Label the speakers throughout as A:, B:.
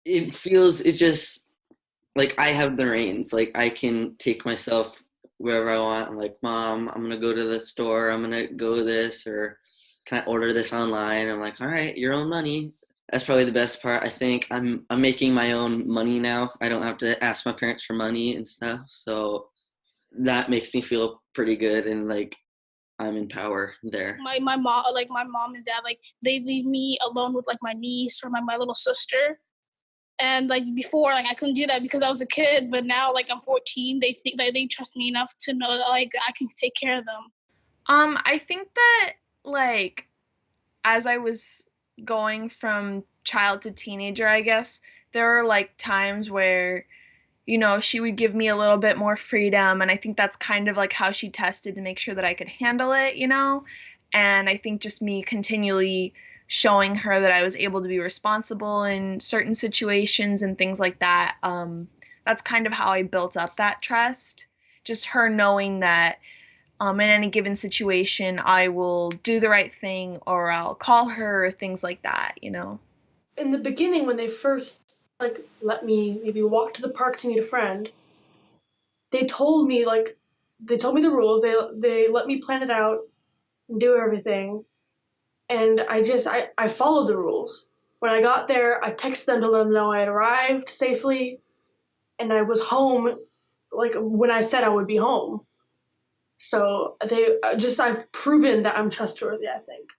A: it just like I have the reins. Like I can take myself wherever I want. I'm like, Mom, I'm gonna go to the store. I'm gonna go this, or can I order this online? I'm like, all right, your own money. That's probably the best part. I think I'm making my own money now. I don't have to ask my parents for money and stuff. So that makes me feel pretty good and like I'm in power there.
B: My mom, like my mom and dad, like they leave me alone with like my niece or my little sister. And like before, like I couldn't do that because I was a kid. But now, like I'm 14, they think that they trust me enough to know that like I can take care of them.
C: I think that, like, as I was going from child to teenager, I guess, there were like times where, she would give me a little bit more freedom. And I think that's kind of like how she tested to make sure that I could handle it. And I think just me continually showing her that I was able to be responsible in certain situations and things like that. That's kind of how I built up that trust. Just her knowing that in any given situation, I will do the right thing or I'll call her or things like that.
D: In the beginning, when they first like let me maybe walk to the park to meet a friend, they told me the rules. They let me plan it out and do everything, and I followed the rules. When I got there, I texted them to let them know I had arrived safely, and I was home like when I said I would be home. So I've proven that I'm trustworthy, I think.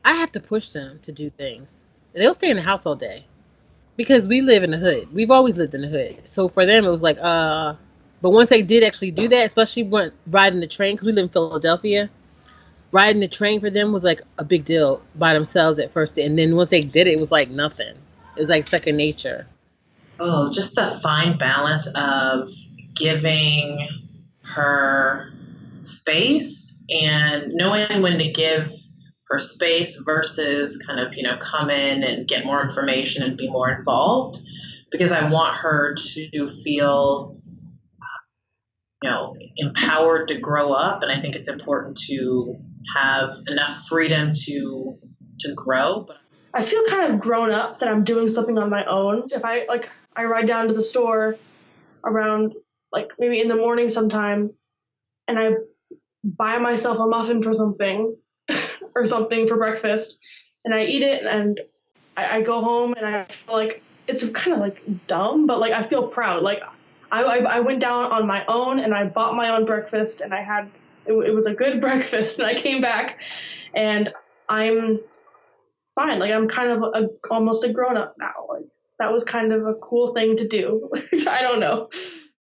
E: I have to push them to do things. They'll stay in the house all day because we live in the hood. We've always lived in the hood. So for them, it was like, But once they did actually do that, especially when riding the train, because we live in Philadelphia, riding the train for them was like a big deal by themselves at first. And then once they did it, it was like nothing. It was like second nature.
F: Oh, just the fine balance of giving her space and knowing when to give her space versus kind of, come in and get more information and be more involved, because I want her to feel, empowered to grow up. And I think it's important to have enough freedom to grow. But
D: I feel kind of grown up that I'm doing something on my own. If I ride down to the store around like maybe in the morning sometime and I buy myself a muffin for something or something for breakfast and I eat it and I go home and I feel like it's kind of like dumb, but like I feel proud. Like I went down on my own and I bought my own breakfast and it was a good breakfast and I came back and I'm fine. Like I'm kind of almost a grown up now. Like that was kind of a cool thing to do. I don't know.